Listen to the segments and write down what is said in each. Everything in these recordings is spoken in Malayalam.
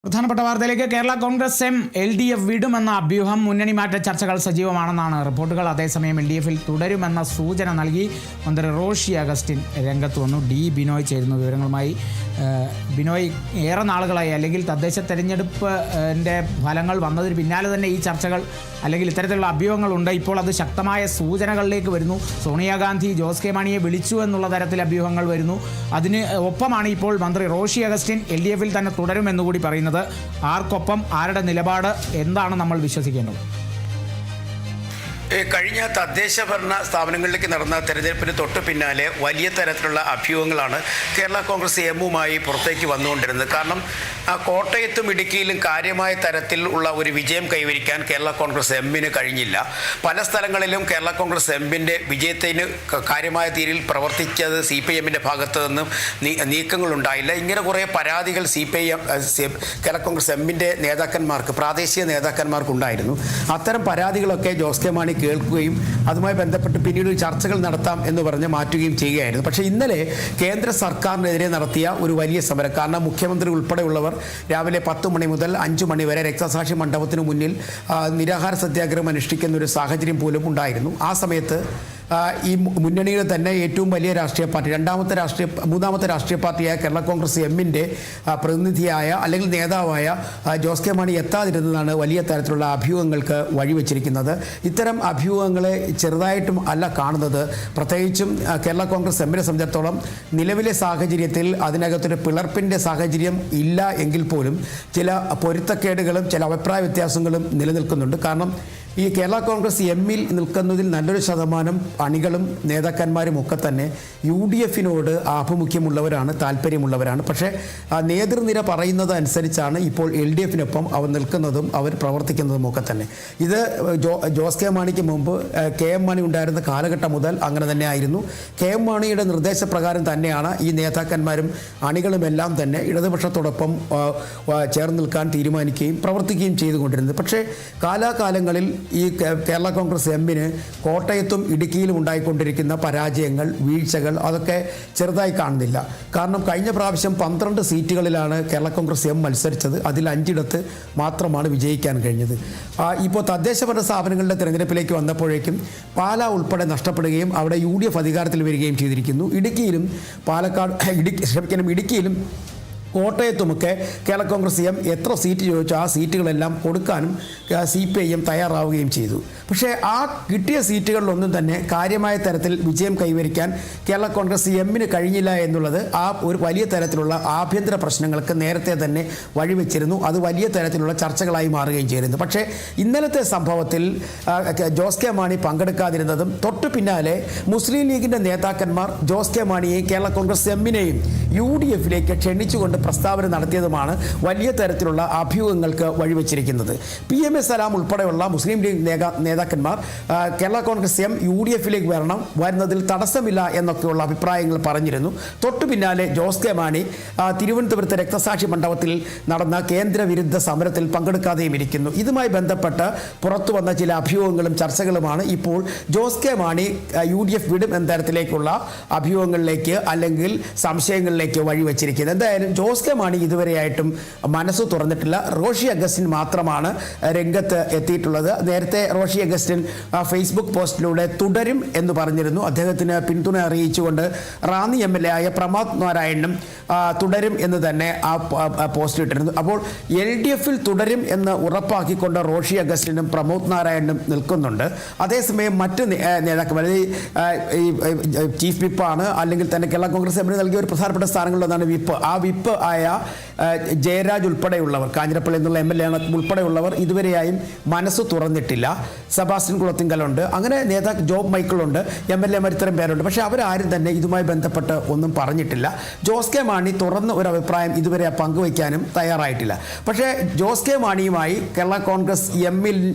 പ്രധാനപ്പെട്ട വാർത്തയിലേക്ക്. കേരള കോൺഗ്രസ് എം LDF വിടുമെന്ന അഭ്യൂഹം മുന്നണി മാറ്റ ചർച്ചകൾ സജീവമാണെന്നാണ് റിപ്പോർട്ടുകൾ. അതേസമയം LDF-ൽ തുടരുമെന്ന സൂചന നൽകി മന്ത്രി റോഷി അഗസ്റ്റിൻ രംഗത്ത് വന്നു. ബിനോയ് ചേരുന്നു വിവരങ്ങളുമായി. ബിനോയ്, ഏറെ നാളുകളായി അല്ലെങ്കിൽ തദ്ദേശ തെരഞ്ഞെടുപ്പിൻ്റെ ഫലങ്ങൾ വന്നതിന് പിന്നാലെ തന്നെ ഈ ചർച്ചകൾ അല്ലെങ്കിൽ ഇത്തരത്തിലുള്ള അഭ്യൂഹങ്ങളുണ്ട്. ഇപ്പോൾ അത് ശക്തമായ സൂചനകളിലേക്ക് വരുന്നു. സോണിയാഗാന്ധി ജോസ് കെ മാണിയെ വിളിച്ചു എന്നുള്ള തരത്തിൽ അഭ്യൂഹങ്ങൾ വരുന്നു. അതിന് ഒപ്പമാണ് ഇപ്പോൾ മന്ത്രി റോഷി അഗസ്റ്റിൻ LDF-ൽ തന്നെ തുടരുമെന്നുകൂടി പറയുന്നത്. ആർക്കൊപ്പം, ആരുടെ നിലപാട്, എന്താണ് നമ്മൾ വിശ്വസിക്കേണ്ടത്? കഴിഞ്ഞ തദ്ദേശ ഭരണ സ്ഥാപനങ്ങളിലേക്ക് നടന്ന തെരഞ്ഞെടുപ്പിന് തൊട്ട് പിന്നാലെ വലിയ തരത്തിലുള്ള അഭ്യൂഹങ്ങളാണ് കേരള കോൺഗ്രസ് എമ്മുമായി പുറത്തേക്ക് വന്നുകൊണ്ടിരുന്നത്. കാരണം കോട്ടയത്തും ഇടുക്കിയിലും കാര്യമായ തരത്തിൽ ഉള്ള ഒരു വിജയം കൈവരിക്കാൻ കേരള കോൺഗ്രസ് എമ്മിന് കഴിഞ്ഞില്ല. പല സ്ഥലങ്ങളിലും കേരള കോൺഗ്രസ് എമ്മിൻ്റെ വിജയത്തിന് കാര്യമായ രീതിയിൽ പ്രവർത്തിച്ചത് CPIM-ൻ്റെ ഭാഗത്തു നിന്നും നീക്കങ്ങളുണ്ടായില്ല. ഇങ്ങനെ കുറേ പരാതികൾ കേരള കോൺഗ്രസ് എമ്മിൻ്റെ നേതാക്കന്മാർക്ക്, പ്രാദേശിക നേതാക്കന്മാർക്കുണ്ടായിരുന്നു. അത്തരം പരാതികളൊക്കെ ജോസ് കെ മാണി കേൾക്കുകയും അതുമായി ബന്ധപ്പെട്ട് പിന്നീട് ചർച്ചകൾ നടത്താം എന്ന് പറഞ്ഞ് മാറ്റുകയും ചെയ്യുകയായിരുന്നു. പക്ഷേ ഇന്നലെ കേന്ദ്ര സർക്കാരിനെതിരെ നടത്തിയ ഒരു വലിയ സമരം, കാരണം മുഖ്യമന്ത്രി ഉൾപ്പെടെയുള്ളവർ രാവിലെ 10 മണി മുതൽ 5 മണി വരെ രക്തസാക്ഷി മണ്ഡപത്തിന് മുന്നിൽ നിരാഹാര സത്യാഗ്രഹം അനുഷ്ഠിക്കുന്ന ഒരു സാഹചര്യം പോലും ഉണ്ടായിരുന്നു. ആ സമയത്ത് ഈ മുന്നണിയിൽ തന്നെ ഏറ്റവും വലിയ രാഷ്ട്രീയ പാർട്ടി, മൂന്നാമത്തെ രാഷ്ട്രീയ പാർട്ടിയായ കേരള കോൺഗ്രസ് എമ്മിൻ്റെ പ്രതിനിധിയായ അല്ലെങ്കിൽ നേതാവായ ജോസ് കെ മാണി എത്താതിരുന്നതാണ് വലിയ തരത്തിലുള്ള അഭ്യൂഹങ്ങൾക്ക് വഴിവെച്ചിരിക്കുന്നത്. ഇത്തരം അഭ്യൂഹങ്ങളെ ചെറുതായിട്ടും അല്ല കാണുന്നത്. പ്രത്യേകിച്ചും കേരള കോൺഗ്രസ് എമ്മിനെ സംബന്ധിച്ചിടത്തോളം നിലവിലെ സാഹചര്യത്തിൽ അതിനകത്തൊരു പിളർപ്പിൻ്റെ സാഹചര്യം ഇല്ല എങ്കിൽ പോലും ചില പൊരുത്തക്കേടുകളും ചില അഭിപ്രായ വ്യത്യാസങ്ങളും നിലനിൽക്കുന്നുണ്ട്. കാരണം ഈ കേരള കോൺഗ്രസ് എമ്മിൽ നിൽക്കുന്നതിൽ നല്ലൊരു ശതമാനം അണികളും നേതാക്കന്മാരും ഒക്കെ തന്നെ UDF-നോട് ആഭിമുഖ്യമുള്ളവരാണ്, താല്പര്യമുള്ളവരാണ്. പക്ഷേ നേതൃനിര പറയുന്നത് അനുസരിച്ചാണ് ഇപ്പോൾ LDF-നൊപ്പം അവർ നിൽക്കുന്നതും അവർ പ്രവർത്തിക്കുന്നതും ഒക്കെ തന്നെ. ഇത് ജോസ് കെ മാണിക്ക് മുമ്പ് KM മാണി ഉണ്ടായിരുന്ന കാലഘട്ടം മുതൽ അങ്ങനെ തന്നെ ആയിരുന്നു. KM മാണിയുടെ നിർദ്ദേശപ്രകാരം തന്നെയാണ് ഈ നേതാക്കന്മാരും അണികളുമെല്ലാം തന്നെ ഇടതുപക്ഷത്തോടൊപ്പം ചേർന്ന് നിൽക്കാൻ തീരുമാനിക്കുകയും പ്രവർത്തിക്കുകയും ചെയ്തുകൊണ്ടിരുന്നത്. പക്ഷേ കാലാകാലങ്ങളിൽ ഈ കേരള കോൺഗ്രസ് എമ്മിന് കോട്ടയത്തും ഇടുക്കിയിലും ഉണ്ടായിക്കൊണ്ടിരിക്കുന്ന പരാജയങ്ങൾ, വീഴ്ചകൾ അതൊക്കെ ചെറുതായി കാണുന്നില്ല. കാരണം കഴിഞ്ഞ പ്രാവശ്യം 12 സീറ്റുകളിലാണ് കേരള കോൺഗ്രസ് എം മത്സരിച്ചത്. അതിൽ 5 മാത്രമാണ് വിജയിക്കാൻ കഴിഞ്ഞത്. ഇപ്പോൾ തദ്ദേശഭരണ സ്ഥാപനങ്ങളുടെ തിരഞ്ഞെടുപ്പിലേക്ക് വന്നപ്പോഴേക്കും പാലാ ഉൾപ്പെടെ നഷ്ടപ്പെടുകയും അവിടെ UDF അധികാരത്തിൽ വരികയും ചെയ്തിരിക്കുന്നു. ഇടുക്കിയിലും ഇടുക്കിയിലും കോട്ടയത്തുമൊക്കെ കേരള കോൺഗ്രസ് എം എത്ര സീറ്റ് ചോദിച്ചോ ആ സീറ്റുകളെല്ലാം കൊടുക്കാനും CPIM തയ്യാറാവുകയും ചെയ്തു. പക്ഷേ ആ കിട്ടിയ സീറ്റുകളിലൊന്നും തന്നെ കാര്യമായ തരത്തിൽ വിജയം കൈവരിക്കാൻ കേരള കോൺഗ്രസ് എമ്മിന് കഴിഞ്ഞില്ല എന്നുള്ളത് ആ ഒരു വലിയ തരത്തിലുള്ള ആഭ്യന്തര പ്രശ്നങ്ങൾക്ക് നേരത്തെ തന്നെ വഴിവെച്ചിരുന്നു. അത് വലിയ തരത്തിലുള്ള ചർച്ചകളായി മാറുകയും ചെയ്തിരുന്നു. പക്ഷേ ഇന്നലത്തെ സംഭവത്തിൽ ജോസ് കെ മാണി പങ്കെടുക്കാതിരുന്നതും തൊട്ടു പിന്നാലെ മുസ്ലിം ലീഗിൻ്റെ നേതാക്കന്മാർ ജോസ് കെ മാണിയെയും കേരള കോൺഗ്രസ് എമ്മിനെയും UDF-ലേക്ക് ക്ഷണിച്ചുകൊണ്ട് പ്രസ്താവന നടത്തിയതുമാണ് വലിയ തരത്തിലുള്ള അഭ്യൂഹങ്ങൾക്ക് വഴിവെച്ചിരിക്കുന്നത്. PMA സലാം ഉൾപ്പെടെയുള്ള മുസ്ലിം ലീഗ് നേതാക്കന്മാർ കേരള കോൺഗ്രസ് എം UDF-ലേക്ക് വരുന്നതിൽ തടസ്സമില്ല എന്നൊക്കെയുള്ള അഭിപ്രായങ്ങൾ പറഞ്ഞിരുന്നു. തൊട്ടു പിന്നാലെ ജോസ് കെ മാണി തിരുവനന്തപുരത്തെ രക്തസാക്ഷി മണ്ഡപത്തിൽ നടന്ന കേന്ദ്ര വിരുദ്ധ സമരത്തിൽ പങ്കെടുക്കാതെയും ഇരിക്കുന്നു. ഇതുമായി ബന്ധപ്പെട്ട് പുറത്തു വന്ന ചില അഭ്യൂഹങ്ങളും ചർച്ചകളുമാണ് ഇപ്പോൾ ജോസ് കെ മാണി UDF വിടും എന്ന തരത്തിലേക്കുള്ള അഭ്യൂഹങ്ങളിലേക്ക് അല്ലെങ്കിൽ സംശയങ്ങളിലേക്ക് വഴിവെച്ചിരിക്കുന്നത്. എന്തായാലും ജോസ് കെ മാണി ഇതുവരെയായിട്ടും മനസ്സ് തുറന്നിട്ടില്ല. റോഷി അഗസ്റ്റിൻ മാത്രമാണ് രംഗത്ത് എത്തിയിട്ടുള്ളത്. നേരത്തെ റോഷി അഗസ്റ്റിൻ ഫേസ്ബുക്ക് പോസ്റ്റിലൂടെ തുടരും എന്ന് പറഞ്ഞിരുന്നു. അദ്ദേഹത്തിന് പിന്തുണ അറിയിച്ചുകൊണ്ട് റാന്നി MLA ആയ പ്രമോദ് നാരായണനും തുടരും എന്ന് തന്നെ ആ പോസ്റ്റ് ഇട്ടിരുന്നു. അപ്പോൾ LDF-ൽ തുടരും എന്ന് ഉറപ്പാക്കിക്കൊണ്ട് റോഷി അഗസ്റ്റിനും പ്രമോദ് നാരായണനും നിൽക്കുന്നുണ്ട്. അതേസമയം മറ്റ് നേതാക്കന്മാർ, ഈ ചീഫ് വിപ്പാണ് അല്ലെങ്കിൽ തന്നെ കേരള കോൺഗ്രസ് എമ്മിന് നൽകിയ ഒരു പ്രധാനപ്പെട്ട സ്ഥാനങ്ങളിലൊന്നാണ് വിപ്പ്. ആ വിപ്പ് ആയ ജയരാജ് ഉൾപ്പെടെയുള്ളവർ, കാഞ്ഞിരപ്പള്ളി എന്നുള്ള MLA ഉൾപ്പെടെയുള്ളവർ ഇതുവരെയായും മനസ്സ് തുറന്നിട്ടില്ല. സെബാസ്റ്റ്യൻ കുളത്തിങ്കലുണ്ട്, അങ്ങനെ നേതാക്കൾ ജോബ് മൈക്കിളുണ്ട്, MLA ഇത്തരം പേരുണ്ട്. പക്ഷേ അവരാരും തന്നെ ഇതുമായി ബന്ധപ്പെട്ട് ഒന്നും പറഞ്ഞിട്ടില്ല. ജോസ് കെ മാണി തുറന്ന് ഒരു അഭിപ്രായം ഇതുവരെ പങ്കുവയ്ക്കാനും തയ്യാറായിട്ടില്ല. പക്ഷേ ജോസ് കെ മാണിയുമായി കേരള കോൺഗ്രസ്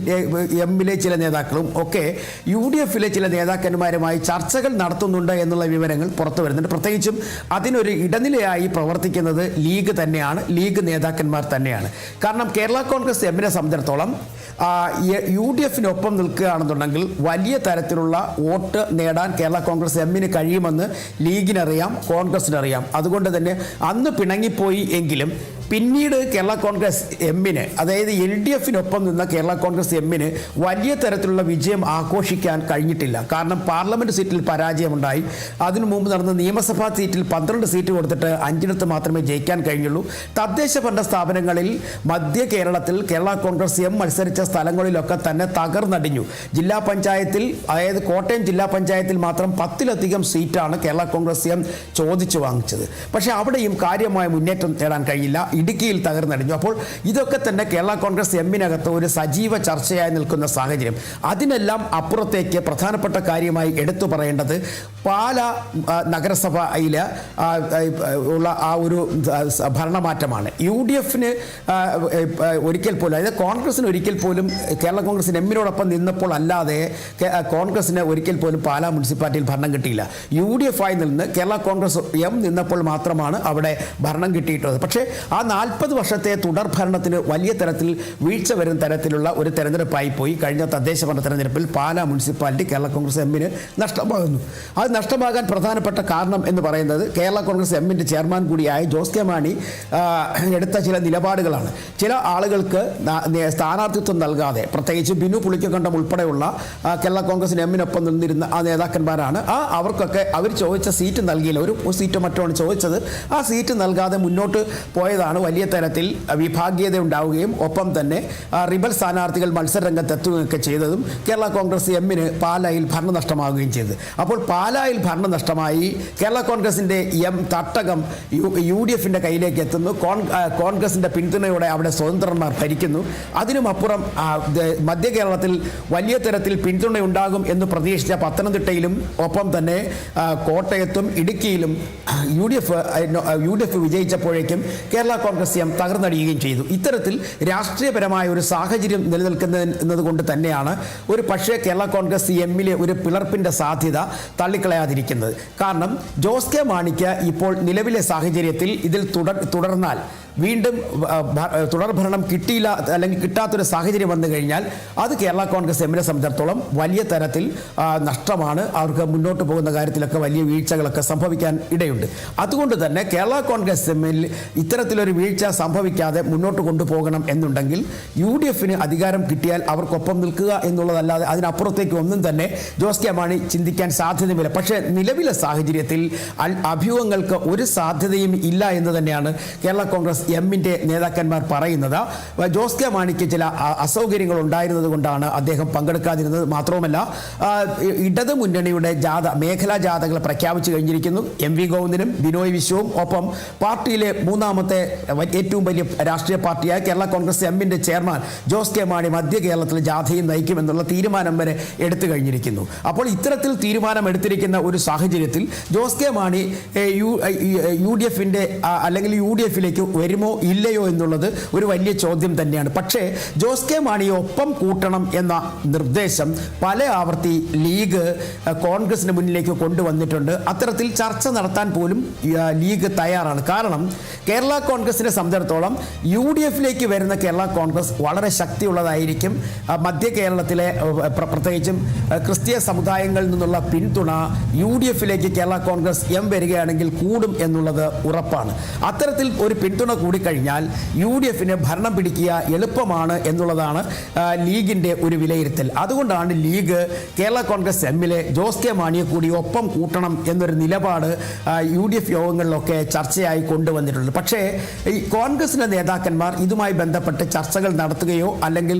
എമ്മിലെ ചില നേതാക്കളും ഒക്കെ UDF-ലെ ചില നേതാക്കന്മാരുമായി ചർച്ചകൾ നടത്തുന്നുണ്ട് എന്നുള്ള വിവരങ്ങൾ പുറത്തു വരുന്നുണ്ട്. പ്രത്യേകിച്ചും അതിനൊരു ഇടനിലയായി പ്രവർത്തിക്കുന്നത് ലീഗ് തന്നെയാണ്, ലീഗ് നേതാക്കന്മാർ തന്നെയാണ്. കാരണം കേരള കോൺഗ്രസ് എമ്മിനെ സംബന്ധിച്ചിടത്തോളം UDF-നൊപ്പം നിൽക്കുകയാണെന്നുണ്ടെങ്കിൽ വലിയ തരത്തിലുള്ള വോട്ട് നേടാൻ കേരള കോൺഗ്രസ് എമ്മിന് കഴിയുമെന്ന് ലീഗിനറിയാം, കോൺഗ്രസിനറിയാം. അതുകൊണ്ട് തന്നെ അന്ന് പിണങ്ങിപ്പോയി എങ്കിലും പിന്നീട് കേരള കോൺഗ്രസ് എമ്മിന്, അതായത് LDFിനൊപ്പം നിന്ന കേരള കോൺഗ്രസ് എമ്മിന് വലിയ തരത്തിലുള്ള വിജയം ആഘോഷിക്കാൻ കഴിഞ്ഞിട്ടില്ല. കാരണം പാർലമെന്റ് സീറ്റിൽ പരാജയമുണ്ടായി. അതിനു മുമ്പ് നടന്ന നിയമസഭാ സീറ്റിൽ 12 സീറ്റ് കൊടുത്തിട്ട് 5 മാത്രമേ ജയിക്കാൻ കഴിഞ്ഞുള്ളൂ. തദ്ദേശ ഭരണ സ്ഥാപനങ്ങളിൽ മധ്യ കേരളത്തിൽ കേരള കോൺഗ്രസ് എം മത്സരിച്ച സ്ഥലങ്ങളിലൊക്കെ തന്നെ തകർന്നടിഞ്ഞു. ജില്ലാ പഞ്ചായത്തിൽ, അതായത് കോട്ടയം ജില്ലാ പഞ്ചായത്തിൽ മാത്രം 10ലധികം സീറ്റാണ് കേരള കോൺഗ്രസ് എം ചോദിച്ചു വാങ്ങിച്ചത്. പക്ഷേ അവിടെയും കാര്യമായ മുന്നേറ്റം നേടാൻ കഴിയില്ല. ഇടുക്കിയിൽ തകർന്നടിഞ്ഞു. അപ്പോൾ ഇതൊക്കെ തന്നെ കേരള കോൺഗ്രസ് എമ്മിനകത്ത് ഒരു സജീവ ചർച്ചയായി നിൽക്കുന്ന സാഹചര്യം. അതിനെല്ലാം അപ്പുറത്തേക്ക് പ്രധാനപ്പെട്ട കാര്യമായി എടുത്തു പറയേണ്ടത് പാലാ നഗരസഭയിൽ ഉള്ള ആ ഒരു ഭരണമാറ്റമാണ്. UDFന് ഒരിക്കൽ പോലും, അതായത് കോൺഗ്രസിന് ഒരിക്കൽ പോലും കേരള കോൺഗ്രസിന് എമ്മിനോടൊപ്പം നിന്നപ്പോൾ അല്ലാതെ കോൺഗ്രസിന് ഒരിക്കൽ പോലും പാലാ മുനിസിപ്പാലിറ്റിയിൽ ഭരണം കിട്ടിയില്ല. UDF ആയി നിന്ന് കേരള കോൺഗ്രസ് എം നിന്നപ്പോൾ മാത്രമാണ് അവിടെ ഭരണം കിട്ടിയിട്ടുള്ളത്. പക്ഷേ ആ 40 വർഷത്തെ തുടർ ഭരണത്തിന് വലിയ തരത്തിൽ വീഴ്ച വരുന്ന തരത്തിലുള്ള ഒരു തെരഞ്ഞെടുപ്പായി പോയി. കഴിഞ്ഞ തദ്ദേശ ഭരണ തെരഞ്ഞെടുപ്പിൽ പാലാ മുനിസിപ്പാലിറ്റി കേരള കോൺഗ്രസ് എമ്മിന് നഷ്ടമാകുന്നു. അത് നഷ്ടമാകാൻ പ്രധാനപ്പെട്ട കാരണം എന്ന് പറയുന്നത് കേരള കോൺഗ്രസ് എമ്മിൻ്റെ ചെയർമാൻ കൂടിയായ ജോസ് കെ മാണി എടുത്ത ചില നിലപാടുകളാണ്. ചില ആളുകൾക്ക് സ്ഥാനാർത്ഥിത്വം നൽകാതെ, പ്രത്യേകിച്ച് ബിനു പുളിക്കക്കണ്ടം ഉൾപ്പെടെയുള്ള കേരള കോൺഗ്രസിന് എമ്മിനൊപ്പം നിന്നിരുന്ന ആ നേതാക്കന്മാരാണ്. അവർക്കൊക്കെ അവർ ചോദിച്ച സീറ്റ് നൽകിയില്ല. ഒരു സീറ്റോ മറ്റോ ആണ് ചോദിച്ചത്. ആ സീറ്റ് നൽകാതെ മുന്നോട്ട് പോയതാണ് വലിയ തരത്തിൽ വിഭാഗീയത ഉണ്ടാവുകയും ഒപ്പം തന്നെ റിബൽ സ്ഥാനാർത്ഥികൾ മത്സരരംഗത്തെത്തുകയൊക്കെ ചെയ്തതും കേരള കോൺഗ്രസ് എമ്മിന് പാലായിൽ ഭരണം നഷ്ടമാവുകയും ചെയ്തത്. അപ്പോൾ പാലായിൽ ഭരണം നഷ്ടമായി. കേരള കോൺഗ്രസിൻ്റെ എം തട്ടകം UDFിൻ്റെ കയ്യിലേക്ക് എത്തുന്നു. കോൺഗ്രസിൻ്റെ പിന്തുണയോടെ അവിടെ സ്വതന്ത്രന്മാർ ഭരിക്കുന്നു. അതിനുമപ്പുറം മധ്യ കേരളത്തിൽ വലിയ തരത്തിൽ പിന്തുണയുണ്ടാകും എന്ന് പ്രതീക്ഷിച്ച പത്തനംതിട്ടയിലും ഒപ്പം തന്നെ കോട്ടയത്തും ഇടുക്കിയിലും UDF വിജയിച്ചപ്പോഴേക്കും കേരള കോൺഗ്രസ് എം തകർന്നടിയുകയും ചെയ്തു. ഇത്തരത്തിൽ രാഷ്ട്രീയപരമായ ഒരു സാഹചര്യം നിലനിൽക്കുന്നത് കൊണ്ട് തന്നെയാണ് ഒരു പക്ഷേ കേരള കോൺഗ്രസ് എമ്മിലെ ഒരു പിളർപ്പിൻ്റെ സാധ്യത തള്ളിക്കളയാതിരിക്കുന്നത്. കാരണം ജോസ് കെ മാണിക്ക് ഇപ്പോൾ നിലവിലെ സാഹചര്യത്തിൽ ഇതിൽ തുടർന്നാൽ വീണ്ടും തുടർഭരണം കിട്ടിയില്ല, അല്ലെങ്കിൽ കിട്ടാത്തൊരു സാഹചര്യം വന്നു കഴിഞ്ഞാൽ അത് കേരള കോൺഗ്രസ് എമ്മിനെ സംബന്ധിച്ചിടത്തോളം വലിയ തരത്തിൽ നഷ്ടമാണ്. അവർക്ക് മുന്നോട്ട് പോകുന്ന കാര്യത്തിലൊക്കെ വലിയ വീഴ്ചകളൊക്കെ സംഭവിക്കാൻ ഇടയുണ്ട്. അതുകൊണ്ട് തന്നെ കേരള കോൺഗ്രസ് എമ്മിൽ ഇത്തരത്തിലൊരു വീഴ്ച സംഭവിക്കാതെ മുന്നോട്ട് കൊണ്ടുപോകണം എന്നുണ്ടെങ്കിൽ UDFന് അധികാരം കിട്ടിയാൽ അവർക്കൊപ്പം നിൽക്കുക എന്നുള്ളതല്ലാതെ അതിനപ്പുറത്തേക്ക് ഒന്നും തന്നെ ജോസ് കെ മാണി ചിന്തിക്കാൻ സാധ്യതയുമില്ല. പക്ഷേ നിലവിലെ സാഹചര്യത്തിൽ അഭ്യൂഹങ്ങൾക്ക് ഒരു സാധ്യതയും ഇല്ല എന്ന് തന്നെയാണ് കേരള കോൺഗ്രസ് എമ്മിൻ്റെ നേതാക്കന്മാർ പറയുന്നത്. ജോസ് കെ മാണിക്ക് ചില അസൗകര്യങ്ങൾ ഉണ്ടായിരുന്നത് കൊണ്ടാണ് അദ്ദേഹം പങ്കെടുക്കാതിരുന്നത്. മാത്രവുമല്ല ഇടത് മുന്നണിയുടെ മേഖലാ ജാഥകൾ പ്രഖ്യാപിച്ചു കഴിഞ്ഞിരിക്കുന്നു. MV ഗോവിന്ദനും ബിനോയ് വിശ്വവും ഒപ്പം പാർട്ടിയിലെ മൂന്നാമത്തെ ഏറ്റവും വലിയ രാഷ്ട്രീയ പാർട്ടിയായ കേരള കോൺഗ്രസ് എമ്മിൻ്റെ ചെയർമാൻ ജോസ് കെ മാണി മധ്യ കേരളത്തിൽ ജാഥയും നയിക്കുമെന്നുള്ള തീരുമാനം വരെ എടുത്തു കഴിഞ്ഞിരിക്കുന്നു. അപ്പോൾ ഇത്തരത്തിൽ തീരുമാനം എടുത്തിരിക്കുന്ന ഒരു സാഹചര്യത്തിൽ ജോസ് കെ മാണി UDFിൻ്റെ അല്ലെങ്കിൽ UDFിലേക്ക് വരുമോ ഇല്ലയോ എന്നുള്ളത് ഒരു വലിയ ചോദ്യം തന്നെയാണ്. പക്ഷേ ജോസ് കെ മാണിയെ ഒപ്പം കൂട്ടണം എന്ന നിർദ്ദേശം പല ആവർത്തി ലീഗ് കോൺഗ്രസിന് മുന്നിലേക്ക് കൊണ്ടുവന്നിട്ടുണ്ട്. അത്തരത്തിൽ ചർച്ച നടത്താൻ പോലും ലീഗ് തയ്യാറാണ്. കാരണം കേരള കോൺഗ്രസിനെ സംബന്ധിച്ചിടത്തോളം UDFിലേക്ക് വരുന്ന കേരള കോൺഗ്രസ് വളരെ ശക്തിയുള്ളതായിരിക്കും. മധ്യ കേരളത്തിലെ പ്രത്യേകിച്ചും ക്രിസ്തീയ സമുദായങ്ങളിൽ നിന്നുള്ള പിന്തുണ UDFിലേക്ക് കേരള കോൺഗ്രസ് എം വരികയാണെങ്കിൽ കൂടും എന്നുള്ളത് ഉറപ്പാണ്. അത്തരത്തിൽ ഒരു പിന്തുണ കൂടിക്കഴിഞ്ഞാൽ UDFന് ഭരണം പിടിക്കുക എളുപ്പമാണ് എന്നുള്ളതാണ് ലീഗിൻ്റെ ഒരു വിലയിരുത്തൽ. അതുകൊണ്ടാണ് ലീഗ് കേരള കോൺഗ്രസ് എമ്മിലെ ജോസ് കെ മാണിയെ കൂടി ഒപ്പം കൂട്ടണം എന്നൊരു നിലപാട് UDF യോഗങ്ങളിലൊക്കെ ചർച്ചയായി കൊണ്ടുവന്നിട്ടുള്ളത്. പക്ഷേ ഈ കോൺഗ്രസിൻ്റെ നേതാക്കന്മാർ ഇതുമായി ബന്ധപ്പെട്ട് ചർച്ചകൾ നടത്തുകയോ അല്ലെങ്കിൽ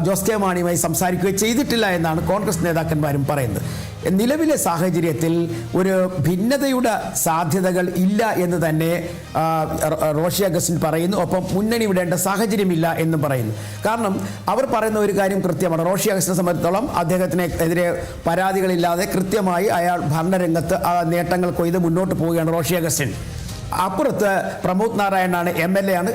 ജോസ് കെ മാണിയുമായി സംസാരിക്കുകയോ ചെയ്തിട്ടില്ല എന്നാണ് കോൺഗ്രസ് നേതാക്കന്മാരും പറയുന്നത്. നിലവിലെ സാഹചര്യത്തിൽ ഒരു ഭിന്നതയുടെ സാധ്യതകൾ ഇല്ല എന്ന് തന്നെ റോഷി അഗസ്റ്റിൻ പറയുന്നു. ഒപ്പം മുന്നണി വിടേണ്ട സാഹചര്യമില്ല എന്നും പറയുന്നു. കാരണം അവർ പറയുന്ന ഒരു കാര്യം കൃത്യമാണ്. റോഷി അഗസ്റ്റിനെ സംബന്ധിച്ചിടത്തോളം അദ്ദേഹത്തിനെതിരെ പരാതികളില്ലാതെ കൃത്യമായി അയാൾ ഭരണരംഗത്ത് നേട്ടങ്ങൾ കൊയ്ത് മുന്നോട്ട് പോവുകയാണ് റോഷി അഗസ്റ്റിൻ. അപ്പുറത്ത് പ്രമോദ് നാരായണാണ് MLA ആണ്.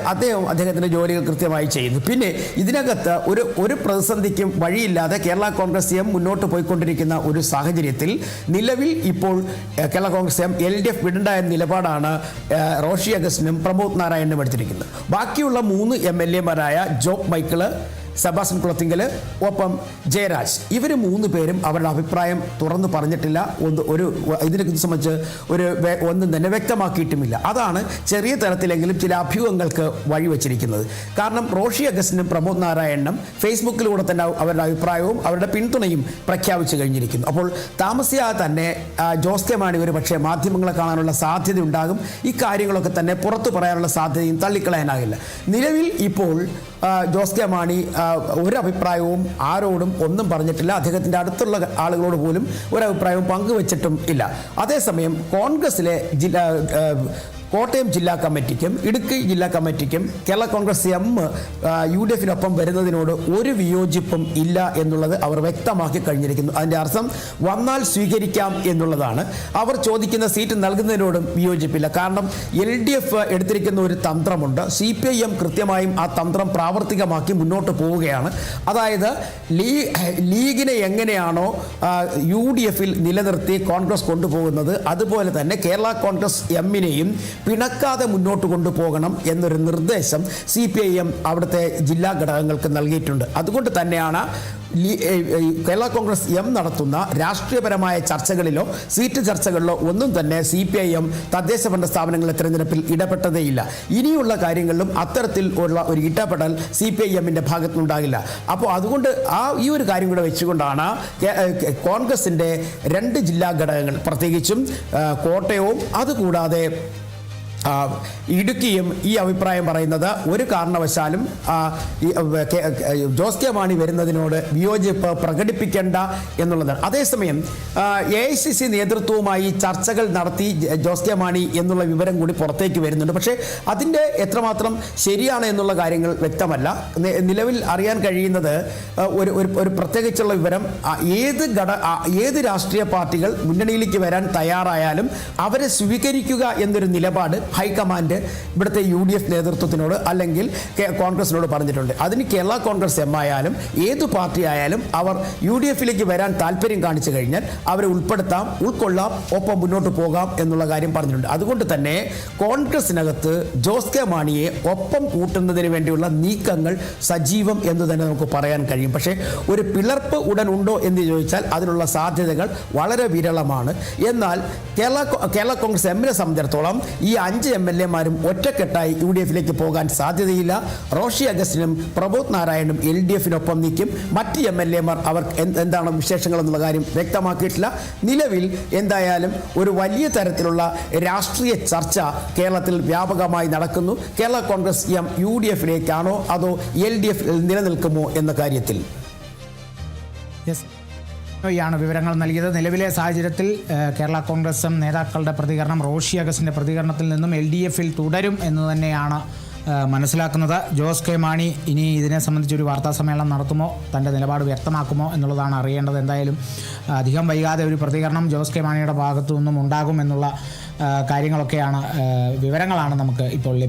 അദ്ദേഹത്തിൻ്റെ ജോലികൾ കൃത്യമായി ചെയ്യുന്നു. പിന്നെ ഇതിനകത്ത് ഒരു പ്രതിസന്ധിക്കും വഴിയില്ലാതെ കേരള കോൺഗ്രസ് എം മുന്നോട്ട് പോയിക്കൊണ്ടിരിക്കുന്ന ഒരു സാഹചര്യത്തിൽ നിലവിൽ ഇപ്പോൾ കേരള കോൺഗ്രസ് എം LDF വിടേണ്ട എന്ന നിലപാടാണ് റോഷി അഗസ്റ്റിനും പ്രമോദ് നാരായണനും എടുത്തിരിക്കുന്നത്. ബാക്കിയുള്ള 3 MLA മാരായ ജോബ് മൈക്കിള്, സെബാസ്റ്റ്യൻ കുളത്തിങ്കൽ, ഒപ്പം ജയരാജ്, ഇവർ 3 പേരും അവരുടെ അഭിപ്രായം തുറന്നു പറഞ്ഞിട്ടില്ല. ഇതിനെ സംബന്ധിച്ച് ഒന്നും തന്നെ വ്യക്തമാക്കിയിട്ടുമില്ല. അതാണ് ചെറിയ തലത്തിലെങ്കിലും ചില അഭ്യൂഹങ്ങൾക്ക് വഴിവെച്ചിരിക്കുന്നത്. കാരണം റോഷി അഗസ്റ്റിനും പ്രമോദ് നാരായണനും ഫേസ്ബുക്കിലൂടെ തന്നെ അവരുടെ അഭിപ്രായവും അവരുടെ പിന്തുണയും പ്രഖ്യാപിച്ചു കഴിഞ്ഞിരിക്കുന്നു. അപ്പോൾ താമസിയാതെ തന്നെ ജോസ് കെ മാണി ഒരു പക്ഷേ മാധ്യമങ്ങളെ കാണാനുള്ള സാധ്യത ഉണ്ടാകും. ഈ കാര്യങ്ങളൊക്കെ തന്നെ പുറത്തു പറയാനുള്ള സാധ്യതയും തള്ളിക്കളയാനാകില്ല. നിലവിൽ ഇപ്പോൾ ജോസ് കെ മാണി ഒരു അഭിപ്രായവും ആരോടും ഒന്നും പറഞ്ഞിട്ടില്ല. അദ്ദേഹത്തിൻ്റെ അടുത്തുള്ള ആളുകളോട് പോലും ഒരഭിപ്രായവും പങ്കുവച്ചിട്ടും ഇല്ല. അതേസമയം കോൺഗ്രസിലെ കോട്ടയം ജില്ലാ കമ്മിറ്റിക്കും ഇടുക്കി ജില്ലാ കമ്മിറ്റിക്കും കേരള കോൺഗ്രസ് എം UDF-നൊപ്പം വരുന്നതിനോട് ഒരു വിയോജിപ്പും ഇല്ല എന്നുള്ളത് അവർ വ്യക്തമാക്കി കഴിഞ്ഞിരിക്കുന്നു. അതിൻ്റെ അർത്ഥം വന്നാൽ സ്വീകരിക്കാം എന്നുള്ളതാണ്. അവർ ചോദിക്കുന്ന സീറ്റ് നൽകുന്നതിനോടും വിയോജിപ്പില്ല. കാരണം LDF എടുത്തിരിക്കുന്ന ഒരു തന്ത്രമുണ്ട്. CPIM കൃത്യമായും ആ തന്ത്രം പ്രാവർത്തികമാക്കി മുന്നോട്ട് പോവുകയാണ്. അതായത് ലീഗിനെ എങ്ങനെയാണോ UDF-ൽ നിലനിർത്തി കോൺഗ്രസ് കൊണ്ടുപോകുന്നത്, അതുപോലെ തന്നെ കേരള കോൺഗ്രസ് എമ്മിനെയും പിണക്കാതെ മുന്നോട്ട് കൊണ്ടുപോകണം എന്നൊരു നിർദ്ദേശം CPIM അവിടുത്തെ ജില്ലാ ഘടകങ്ങൾക്ക് നൽകിയിട്ടുണ്ട്. അതുകൊണ്ട് തന്നെയാണ് കേരള കോൺഗ്രസ് എം നടത്തുന്ന രാഷ്ട്രീയപരമായ ചർച്ചകളിലോ സീറ്റ് ചർച്ചകളിലോ ഒന്നും തന്നെ CPIM തദ്ദേശ ഭരണ സ്ഥാപനങ്ങളുടെ തെരഞ്ഞെടുപ്പിൽ ഇടപെട്ടതേയില്ല. ഇനിയുള്ള കാര്യങ്ങളിലും അത്തരത്തിൽ ഉള്ള ഒരു ഇടപെടൽ CPIM-ന്റെ ഭാഗത്തുനിന്നുണ്ടാകില്ല. അപ്പോൾ അതുകൊണ്ട് ഈ ഒരു കാര്യം കൂടെ വെച്ചുകൊണ്ടാണ് കോൺഗ്രസിൻ്റെ 2 ജില്ലാ ഘടകങ്ങൾ, പ്രത്യേകിച്ചും കോട്ടയവും അതുകൂടാതെ ഇടുക്കിയും ഈ അഭിപ്രായം പറയുന്നത് ഒരു കാരണവശാലും ജോസ് കെ മാണി വരുന്നതിനോട് വിയോജിപ്പ് പ്രകടിപ്പിക്കേണ്ട എന്നുള്ളതാണ്. അതേസമയം AICC നേതൃത്വവുമായി ചർച്ചകൾ നടത്തി ജോസ് കെ മാണി എന്നുള്ള വിവരം കൂടി പുറത്തേക്ക് വരുന്നുണ്ട്. പക്ഷേ അതിൻ്റെ എത്രമാത്രം ശരിയാണ് എന്നുള്ള കാര്യങ്ങൾ വ്യക്തമല്ല. നിലവിൽ അറിയാൻ കഴിയുന്നത് ഒരു പ്രത്യേകിച്ചുള്ള വിവരം, ഏത് രാഷ്ട്രീയ പാർട്ടികൾ മുന്നണിയിലേക്ക് വരാൻ തയ്യാറായാലും അവരെ സ്വീകരിക്കുക എന്നൊരു നിലപാട് ഹൈക്കമാൻഡ് ഇവിടുത്തെ UDF നേതൃത്വത്തിനോട് അല്ലെങ്കിൽ കോൺഗ്രസിനോട് പറഞ്ഞിട്ടുണ്ട്. അതിന് കേരള കോൺഗ്രസ് എം ആയാലും ഏതു പാർട്ടി ആയാലും അവർ UDF-ലേക്ക് വരാൻ താല്പര്യം കാണിച്ചു കഴിഞ്ഞാൽ അവരെ ഉൾക്കൊള്ളാം, ഒപ്പം മുന്നോട്ട് പോകാം എന്നുള്ള കാര്യം പറഞ്ഞിട്ടുണ്ട്. അതുകൊണ്ട് തന്നെ കോൺഗ്രസിനകത്ത് ജോസ് കെ മാണിയെ ഒപ്പം കൂട്ടുന്നതിന് വേണ്ടിയുള്ള നീക്കങ്ങൾ സജീവം എന്ന് തന്നെ നമുക്ക് പറയാൻ കഴിയും. പക്ഷേ ഒരു പിളർപ്പ് ഉടൻ ഉണ്ടോ എന്ന് ചോദിച്ചാൽ അതിനുള്ള സാധ്യതകൾ വളരെ വിരളമാണ്. എന്നാൽ കേരള കോൺഗ്രസ് എമ്മിനെ സംബന്ധിച്ചിടത്തോളം ഈ 5 MLA-മാരും ഒറ്റക്കെട്ടായി UDF-ലേക്ക് പോകാൻ സാധ്യതയില്ല. റോഷി അഗസ്റ്റിനും പ്രമോദ് നാരായണനും LDF-നൊപ്പം നിൽക്കും. മറ്റ് MLA-മാർ അവർ എന്താണ് വിശേഷങ്ങൾ എന്നുള്ള കാര്യം വ്യക്തമാക്കിയിട്ടില്ല. നിലവിൽ എന്തായാലും ഒരു വലിയ തരത്തിലുള്ള രാഷ്ട്രീയ ചർച്ച കേരളത്തിൽ വ്യാപകമായി നടക്കുന്നു. കേരള കോൺഗ്രസ് എം UDF-ലേക്കാണോ അതോ LDF നിലനിൽക്കുമോ എന്ന കാര്യത്തിൽ. ാണ് വിവരങ്ങൾ നൽകിയത്. നിലവിലെ സാഹചര്യത്തിൽ കേരള കോൺഗ്രസ് എം നേതാക്കളുടെ പ്രതികരണം റോഷി അഗസ്റ്റിൻ്റെ പ്രതികരണത്തിൽ നിന്നും LDF-ൽ തുടരും എന്ന് തന്നെയാണ് മനസ്സിലാക്കുന്നത്. ജോസ് കെ മാണി ഇനി ഇതിനെ സംബന്ധിച്ചൊരു വാർത്താ സമ്മേളനം നടത്തുമോ, തൻ്റെ നിലപാട് വ്യക്തമാക്കുമോ എന്നുള്ളതാണ് അറിയേണ്ടത്. എന്തായാലും അധികം വൈകാതെ ഒരു പ്രതികരണം ജോസ് കെ മാണിയുടെ ഭാഗത്തു നിന്നും ഉണ്ടാകുമെന്നുള്ള കാര്യങ്ങളൊക്കെയാണ്, വിവരങ്ങളാണ് നമുക്ക് ഇപ്പോൾ ലഭിക്കുന്നത്.